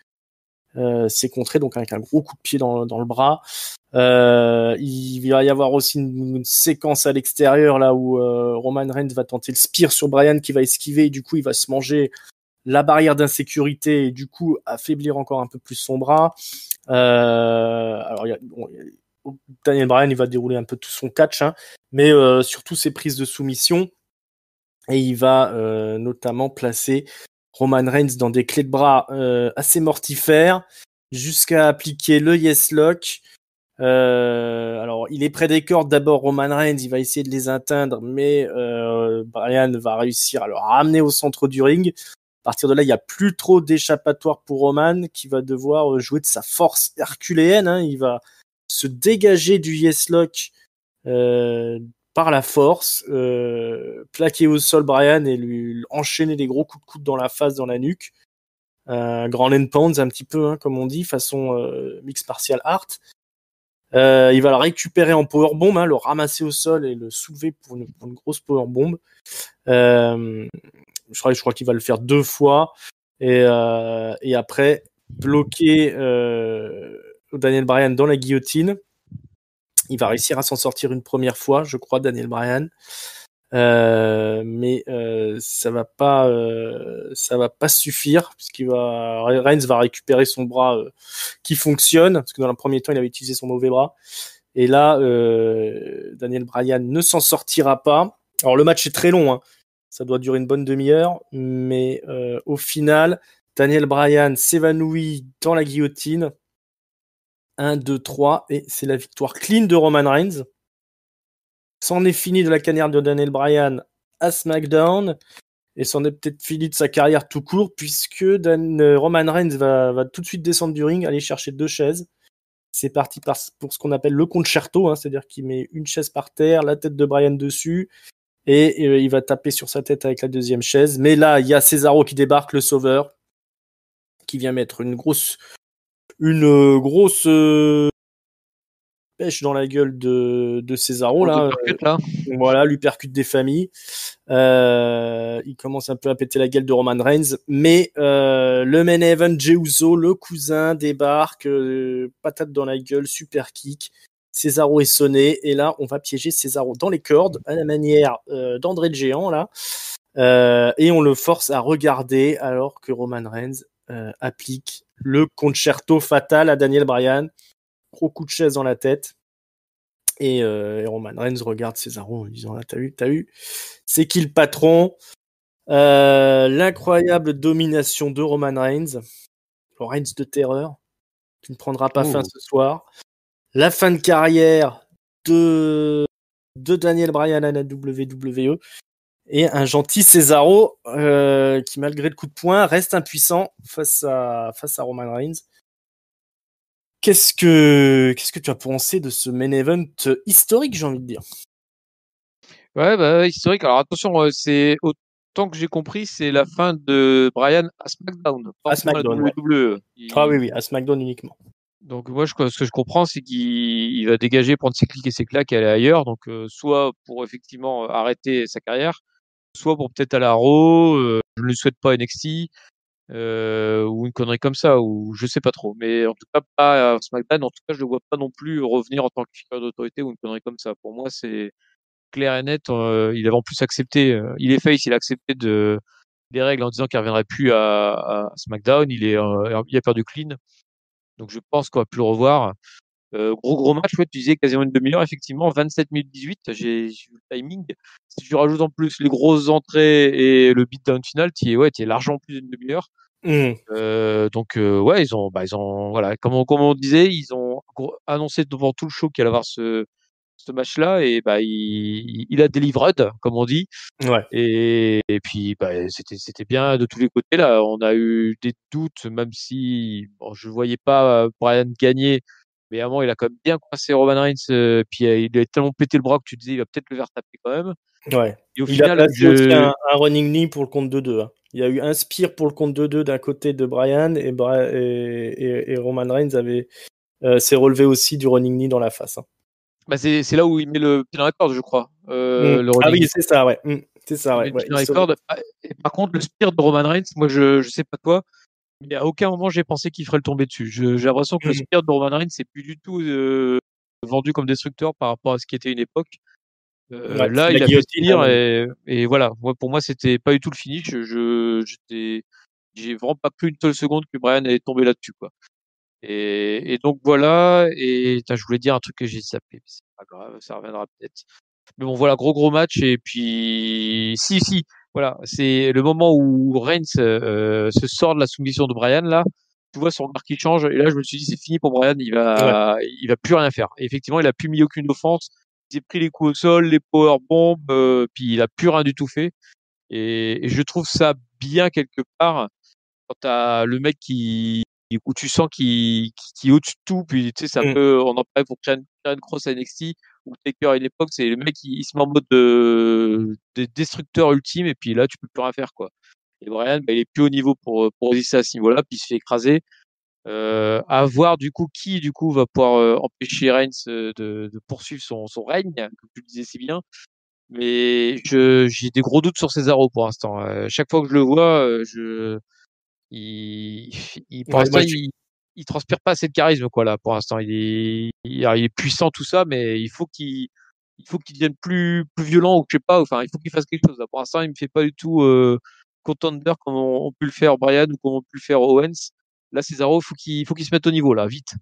C'est contré donc avec un gros coup de pied dans le bras. Il va y avoir aussi une séquence à l'extérieur là où Roman Reigns va tenter le spear sur Bryan qui va esquiver et du coup il va se manger la barrière d'insécurité et du coup affaiblir encore un peu plus son bras. Alors Daniel Bryan il va dérouler un peu tout son catch hein, mais surtout ses prises de soumission et il va notamment placer Roman Reigns dans des clés de bras assez mortifères jusqu'à appliquer le Yes Lock. Alors, il est près des cordes d'abord, Roman Reigns, il va essayer de les atteindre, mais Bryan va réussir à le ramener au centre du ring. À partir de là, il n'y a plus trop d'échappatoire pour Roman, qui va devoir jouer de sa force herculéenne. Hein. Il va se dégager du Yes Lock par la force, plaquer au sol Bryan et lui enchaîner des gros coups de coude dans la face, dans la nuque. grand and pounds un petit peu, hein, comme on dit, façon mix martial art. Il va le récupérer en powerbomb, hein, le ramasser au sol et le soulever pour une grosse powerbomb. Je crois qu'il va le faire 2 fois et après bloquer Daniel Bryan dans la guillotine. Il va réussir à s'en sortir une première fois, je crois, Daniel Bryan. Mais ça va pas suffire Reigns va récupérer son bras qui fonctionne, parce que dans le premier temps il avait utilisé son mauvais bras, et là Daniel Bryan ne s'en sortira pas. Alors le match est très long, hein. Ça doit durer une bonne demi-heure, mais au final Daniel Bryan s'évanouit dans la guillotine. 1, 2, 3, et c'est la victoire clean de Roman Reigns. C'en est fini de la carrière de Daniel Bryan à SmackDown, et c'en est peut-être fini de sa carrière tout court, puisque Roman Reigns va tout de suite descendre du ring, aller chercher 2 chaises. C'est parti pour ce qu'on appelle le concerto, hein, c'est-à-dire qu'il met une chaise par terre, la tête de Bryan dessus, et il va taper sur sa tête avec la deuxième chaise. Mais là, il y a Cesaro qui débarque, le sauveur, qui vient mettre une grosse pêche dans la gueule de Cesaro, là. Voilà, lui percute des familles. Il commence un peu à péter la gueule de Roman Reigns, mais le main event, Jey Uso, le cousin, débarque, patate dans la gueule, super kick. Cesaro est sonné, et là, on va piéger Cesaro dans les cordes, à la manière d'André le Géant, là. Et on le force à regarder, alors que Roman Reigns applique le concerto fatal à Daniel Bryan. Gros coup de chaise dans la tête. Et Roman Reigns regarde Cesaro en disant, t'as vu, c'est qui le patron? L'incroyable domination de Roman Reigns. Le Reigns de terreur, qui ne prendra pas fin ce soir. La fin de carrière de Daniel Bryan à la WWE. Et un gentil Cesaro qui, malgré le coup de poing, reste impuissant face à Roman Reigns. Qu'est-ce que tu as pensé de ce main event historique, j'ai envie de dire? Ouais, historique. Alors attention, c'est autant que j'ai compris, c'est la fin de Bryan à SmackDown, pas à SmackDown, à WWE. Ah oui, à SmackDown uniquement. Donc moi, ce que je comprends, c'est qu'il va dégager, prendre ses clics et ses claques et aller ailleurs. Donc soit pour effectivement arrêter sa carrière, soit pour peut-être aller à Raw, je ne le souhaite pas NXT, ou une connerie comme ça, ou je sais pas trop. Mais en tout cas, pas à SmackDown. En tout cas, je ne le vois pas non plus revenir en tant que figure d'autorité ou une connerie comme ça. Pour moi, c'est clair et net. Il avait en plus accepté, il est face, il a accepté des règles en disant qu'il reviendrait plus à SmackDown. Il a perdu clean. Donc je pense qu'on va plus le revoir. Gros match, ouais, tu disais quasiment une demi-heure, effectivement, 27 minutes 18, j'ai vu le timing. Si tu rajoutes en plus les grosses entrées et le beatdown final, tu es largement plus d'une demi-heure. Donc ouais, ils ont voilà, comme on disait, ils ont annoncé devant tout le show qu'il allait avoir ce match-là, et il a delivered, comme on dit. Ouais. Et puis c'était bien de tous les côtés là. On a eu des doutes, même si je voyais pas Bryan gagner, mais à un moment il a quand même bien coincé Roman Reigns, puis il a tellement pété le bras que tu disais il va peut-être le faire taper quand même. Ouais. Et au Il a final, placé aussi un running knee pour le compte de 2. Hein. Il y a eu un spear pour le compte de 2 d'un côté de Bryan, et Roman Reigns s'est relevé aussi du running knee dans la face. Hein. c'est là où il met le pied dans la corde, je crois. Le Ah running oui, knee. c'est ça, ouais. C'est ça, ouais. Il met le pied dans la corde. Et par contre, le spear de Roman Reigns, moi je sais pas toi, mais à aucun moment j'ai pensé qu'il ferait le tomber dessus. J'ai l'impression que le spear de Roman Reigns c'est plus du tout vendu comme destructeur par rapport à ce qui était une époque. Là, il a fait spear, et voilà. Moi, pour moi, c'était pas du tout le finish. J'ai vraiment pas cru une seule seconde que Bryan allait tomber là-dessus, quoi. Et donc voilà. Et je voulais dire un truc que j'ai zappé, mais c'est pas grave, ça reviendra peut-être. Mais bon, voilà, gros match. Et puis, si, voilà, c'est le moment où Reigns se sort de la soumission de Bryan là. Tu vois son regard qui change, et là je me suis dit c'est fini pour Bryan, il va plus rien faire. Et effectivement, il a plus mis aucune offense. Il a pris les coups au sol, les powerbombs, puis il a plus rien du tout fait. Et je trouve ça bien quelque part quand t'as le mec où tu sens qu'il est au-dessus de tout. Puis tu sais, ça peut, on en parlait pour Karen Cross à NXT ou Taker à une époque, c'est le mec il se met en mode de destructeur ultime, et puis là tu peux plus rien faire, quoi. Et Bryan, il est plus au niveau pour résister à ce niveau-là, puis il se fait écraser. À voir du coup qui du coup va pouvoir empêcher Reigns de poursuivre son règne, comme tu le disais si bien. Mais j'ai des gros doutes sur Cesaro pour l'instant. Chaque fois que je le vois, il, pour Ouais, l'instant, il transpire pas assez de charisme, quoi, là, pour l'instant. Il est puissant, tout ça, mais il faut qu'il devienne plus violent ou que je sais pas, enfin, il faut qu'il fasse quelque chose, là. Pour l'instant, il me fait pas du tout, contender comme ont pu le faire Bryan ou comme ont pu le faire Owens. Là, Cesaro, il faut qu'il se mette au niveau, là, vite.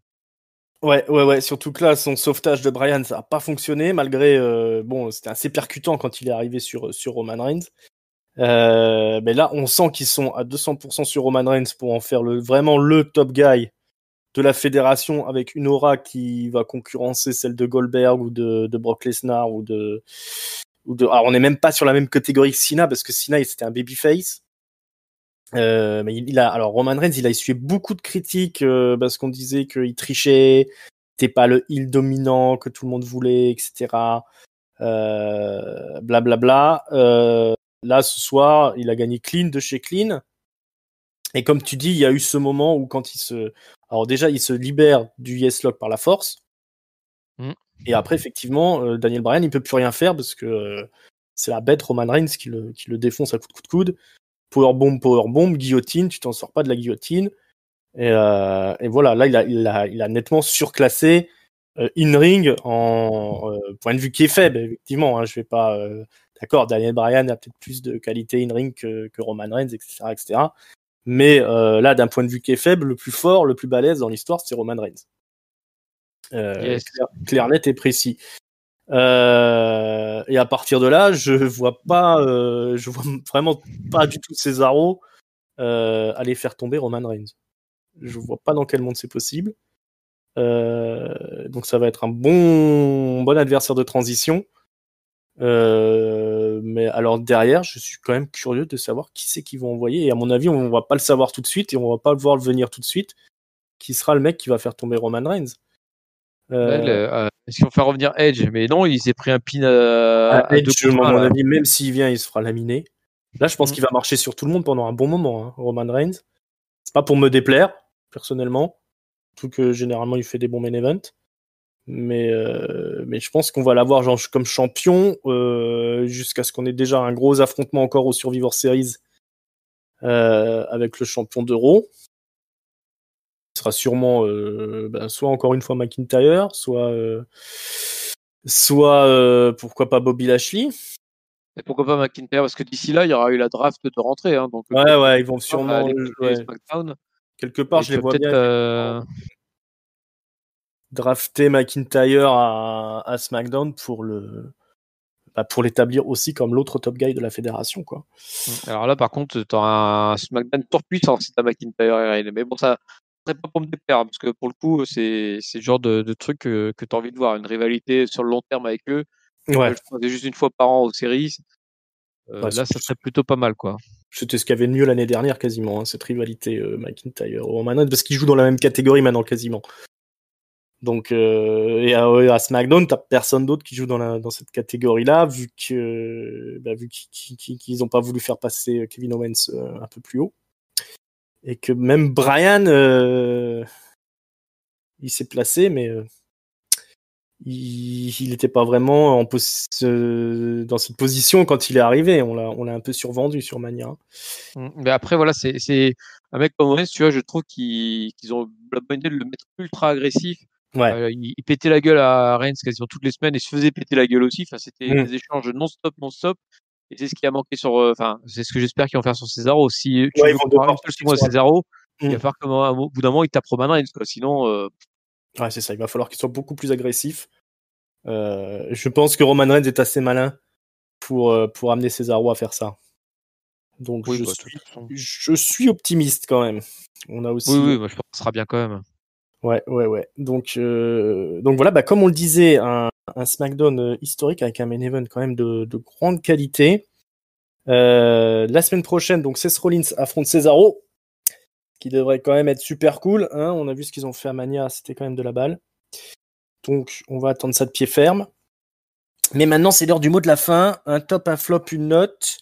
ouais. Surtout que là, son sauvetage de Bryan, ça a pas fonctionné, malgré, bon, c'était assez percutant quand il est arrivé sur Roman Reigns. Mais là, on sent qu'ils sont à 200% sur Roman Reigns pour en faire vraiment le top guy de la fédération, avec une aura qui va concurrencer celle de Goldberg ou de Brock Lesnar alors on n'est même pas sur la même catégorie que Cena, parce que Cena c'était un babyface. Mais alors Roman Reigns, il a essuyé beaucoup de critiques parce qu'on disait qu'il trichait, c'était pas le heel dominant que tout le monde voulait, etc. Blablabla. Là, ce soir, il a gagné clean de chez clean. Et comme tu dis, il y a eu ce moment où alors déjà, il se libère du Yes Lock par la force. Et après, effectivement, Daniel Bryan, il peut plus rien faire parce que c'est la bête Roman Reigns qui le défonce à coup de coude. Powerbomb, guillotine, tu t'en sors pas de la guillotine. Et voilà, là, il a nettement surclassé in-ring en point de vue qui est faible, effectivement. Hein, je vais pas. D'accord, Daniel Bryan a peut-être plus de qualité in-ring que Roman Reigns, etc., etc. Mais là, d'un point de vue qui est faible, le plus fort, le plus balèze dans l'histoire, c'est Roman Reigns. Yes. Clair, net et précis. Et à partir de là, je vois vraiment pas du tout Cesaro aller faire tomber Roman Reigns. Je vois pas dans quel monde c'est possible. Donc ça va être un bon adversaire de transition. Mais alors derrière, je suis quand même curieux de savoir qui c'est qu'ils vont envoyer. Et à mon avis, on va pas le savoir tout de suite et on va pas le voir le venir tout de suite. Qui sera le mec qui va faire tomber Roman Reigns? Est-ce qu'ils vont faire revenir Edge? Mais non, il s'est pris un pin à deux Edge, à contre un, mon là. avis, même s'il vient, il se fera laminer. Là, je pense qu'il va marcher sur tout le monde pendant un bon moment, hein, Roman Reigns. C'est pas pour me déplaire, personnellement. Tout que généralement, il fait des bons main events. Mais je pense qu'on va l'avoir comme champion jusqu'à ce qu'on ait déjà un gros affrontement encore au Survivor Series avec le champion d'Euro. Ce sera sûrement soit encore une fois McIntyre, soit pourquoi pas Bobby Lashley. Et pourquoi pas McIntyre? Parce que d'ici là, il y aura eu la draft de rentrée. Hein, donc, Ouais, ils vont va sûrement aller monter SmackDown. quelque part, Et je tu les vas vois bien peut-être. drafter McIntyre à SmackDown pour l'établir aussi comme l'autre top guy de la fédération, quoi. Alors là, par contre, tu auras un SmackDown fort puissant si t'as McIntyre et Reigns. Mais bon, ça serait pas pour me déplaire, parce que pour le coup, c'est le genre de truc que tu as envie de voir. Une rivalité sur le long terme avec eux. Ouais. Je croisais juste une fois par an aux séries. Là, ça serait plutôt pas mal, quoi. C'était ce qu'il y avait de mieux l'année dernière, quasiment, hein, cette rivalité McIntyre-Roman Reigns, parce qu'ils jouent dans la même catégorie maintenant, quasiment. Donc, et à SmackDown, t'as personne d'autre qui joue dans cette catégorie-là, vu qu'ils n'ont pas voulu faire passer Kevin Owens un peu plus haut. Et que même Bryan, il s'est placé, mais il n'était pas vraiment dans cette position quand il est arrivé. On l'a un peu survendu sur Mania. Mais après, voilà, c'est un mec comme Owens, tu vois, je trouve qu'ils ont la bonne idée de le mettre ultra agressif. Ouais. Il pétait la gueule à Reigns quasiment toutes les semaines et se faisait péter la gueule aussi. Enfin, c'était des échanges non-stop, non-stop. Et c'est ce qui a manqué enfin, c'est ce que j'espère qu'ils vont faire sur Cesaro. Si tu veux Ils vont comparer devoir une seule seconde à Cesaro, il va falloir qu'au bout d'un moment, il tape Roman Reigns, quoi. Sinon, ouais, c'est ça. Il va falloir qu'il soit beaucoup plus agressif. Je pense que Roman Reigns est assez malin pour amener Cesaro à faire ça. Donc oui, je suis optimiste quand même. On a aussi. Oui, moi, je pense que ça sera bien quand même. Ouais. Donc voilà, comme on le disait, un SmackDown historique avec un main event quand même de grande qualité. La semaine prochaine, donc Seth Rollins affronte Cesaro, qui devrait quand même être super cool. Hein. On a vu ce qu'ils ont fait à Mania, c'était quand même de la balle. Donc on va attendre ça de pied ferme. Mais maintenant, c'est l'heure du mot de la fin. Un top, un flop, une note.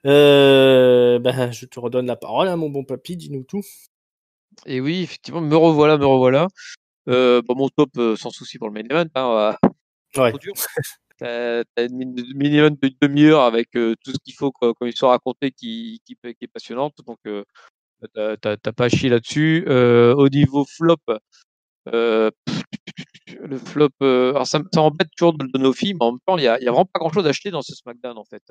Je te redonne la parole, hein, mon bon papy, dis-nous tout. Et oui, effectivement, me revoilà. Mon top, sans souci pour le main event, hein, Ouais. trop dur. T'as une mini-event de demi-heure avec tout ce qu'il faut comme histoire racontée qui est passionnante. Donc, t'as pas à chier là-dessus. Au niveau flop, le flop, alors ça m'embête toujours de le donner aux filles, mais en même temps, il y a vraiment pas grand-chose à acheter dans ce SmackDown en fait.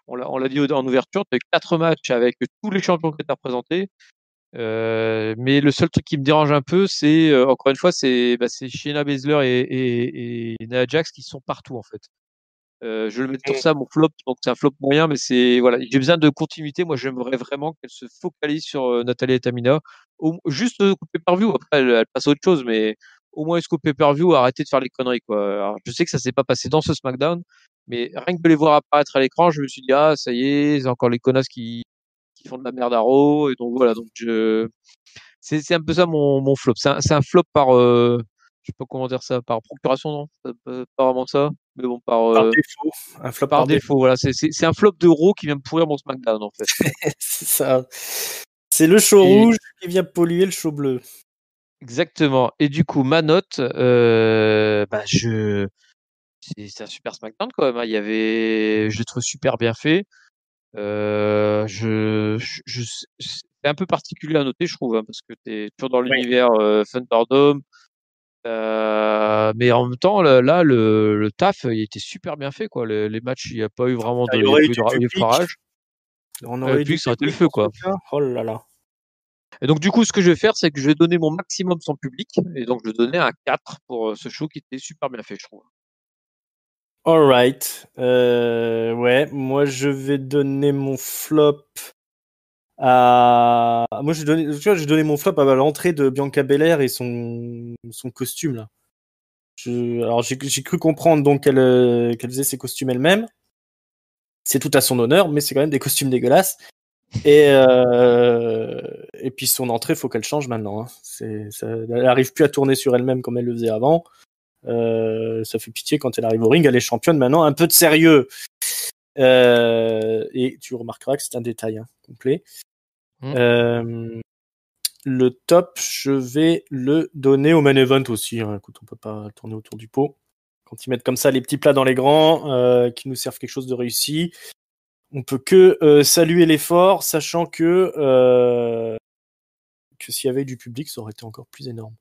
On l'a dit en ouverture, tu as eu 4 matchs avec tous les champions que tu as présentés. Mais le seul truc qui me dérange un peu, c'est encore une fois, c'est Shayna Baszler et Nia Jax qui sont partout en fait. Je le mets sur ça mon flop, donc c'est un flop moyen, mais c'est voilà, j'ai besoin de continuité. Moi, j'aimerais vraiment qu'elle se focalise sur Nathalie et Tamina, juste couper par view. Après, elle passe à autre chose, mais au moins couper par view, arrêter de faire les conneries quoi. Alors, je sais que ça s'est pas passé dans ce SmackDown, mais rien que de les voir apparaître à l'écran, je me suis dit ah ça y est, c'est encore les connasses qui font de la merde à Raw, et donc voilà, donc c'est un peu ça mon flop. C'est un flop par je sais pas comment dire ça, par procuration, non, pas vraiment ça, mais bon Par défaut, un flop par défaut. Voilà, c'est un flop de Raw qui vient me pourrir mon SmackDown en fait. C'est ça. C'est le show rouge qui vient polluer le show bleu. Exactement. Et du coup, ma note, c'est un super SmackDown quand même. Hein. Je le trouve super bien fait. C'est un peu particulier à noter, je trouve, hein, parce que tu es toujours dans l'univers Thunderdome. Mais en même temps, là, le taf, il était super bien fait, quoi. Les matchs, il n'y a pas eu vraiment de foirage. On aurait eu ça aurait été le feu, quoi. Oh là là. Et donc, du coup, ce que je vais faire, c'est que je vais donner mon maximum sans public. Et donc, je vais donner un 4 pour ce show qui était super bien fait, je trouve. Alright. Ouais, moi, je vais donner mon flop à... Moi, j'ai donné mon flop à l'entrée de Bianca Belair et son costume, là. Alors, j'ai cru comprendre donc qu'elle faisait ses costumes elle-même. C'est tout à son honneur, mais c'est quand même des costumes dégueulasses. Et puis son entrée, faut qu'elle change maintenant. Hein. Elle arrive plus à tourner sur elle-même comme elle le faisait avant. Ça fait pitié quand elle arrive au ring. Elle est championne maintenant. Un peu de sérieux. Et tu remarqueras que c'est un détail complet. Le top, je vais le donner au main event aussi. Hein. Écoute, on peut pas tourner autour du pot. Quand ils mettent comme ça les petits plats dans les grands, qui nous servent quelque chose de réussi, on peut que saluer l'effort, sachant que s'il y avait du public, ça aurait été encore plus énorme.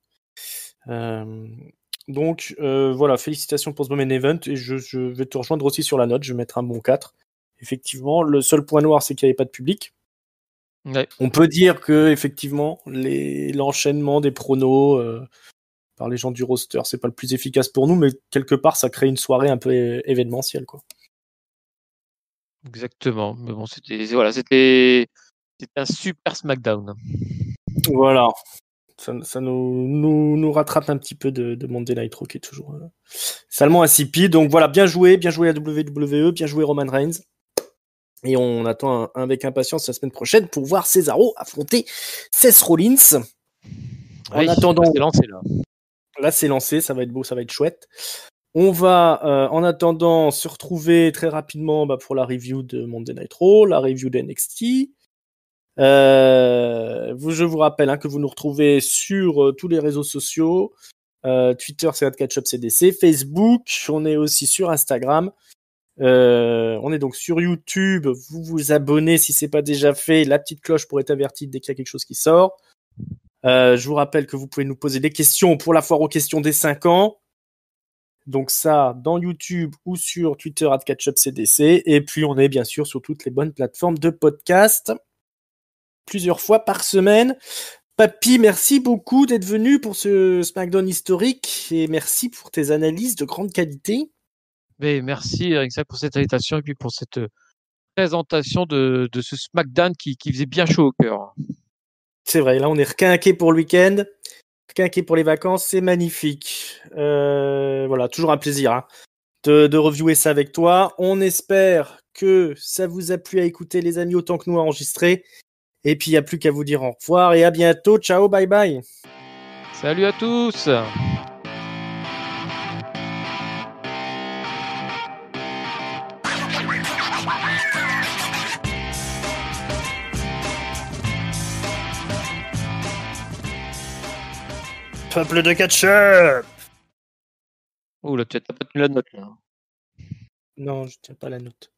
Donc voilà, félicitations pour ce main event, et je vais te rejoindre aussi sur la note, je vais mettre un bon 4. Effectivement, le seul point noir, c'est qu'il n'y avait pas de public. Ouais. On peut dire que effectivement, l'enchaînement des pronos par les gens du roster, c'est pas le plus efficace pour nous, mais quelque part, ça crée une soirée un peu événementielle, quoi. Exactement. Mais bon, c'était un super SmackDown. Voilà. Ça nous rattrape un petit peu de Monday Night Raw qui est toujours salement insipide. Donc voilà, bien joué à WWE, bien joué Roman Reigns. Et on attend avec impatience la semaine prochaine pour voir Cesaro affronter Seth Rollins. En attendant, c'est lancé là. Là, c'est lancé, ça va être beau, ça va être chouette. On va, en attendant, se retrouver très rapidement pour la review de Monday Night Raw, la review de NXT. Je vous rappelle que vous nous retrouvez sur tous les réseaux sociaux. Twitter, c'est @catchupcdc. Facebook, on est aussi sur Instagram. On est donc sur YouTube. Vous vous abonnez si c'est pas déjà fait. La petite cloche pour être averti dès qu'il y a quelque chose qui sort. Je vous rappelle que vous pouvez nous poser des questions pour la foire aux questions des 5 ans. Donc ça, dans YouTube ou sur Twitter @catchupcdc. Et puis on est bien sûr sur toutes les bonnes plateformes de podcast, plusieurs fois par semaine. Papy, merci beaucoup d'être venu pour ce SmackDown historique et merci pour tes analyses de grande qualité. Mais merci Eric pour cette invitation et puis pour cette présentation de ce SmackDown qui faisait bien chaud au cœur. C'est vrai, là on est requinqué pour le week-end, requinqué pour les vacances, c'est magnifique. Voilà, toujours un plaisir de reviewer ça avec toi. On espère que ça vous a plu à écouter les amis autant que nous à enregistrer. Et puis il n'y a plus qu'à vous dire au revoir et à bientôt. Ciao, bye bye. Salut à tous. Peuple de ketchup. Oh là, t'as pas tenu la note là. Non, je tiens pas la note.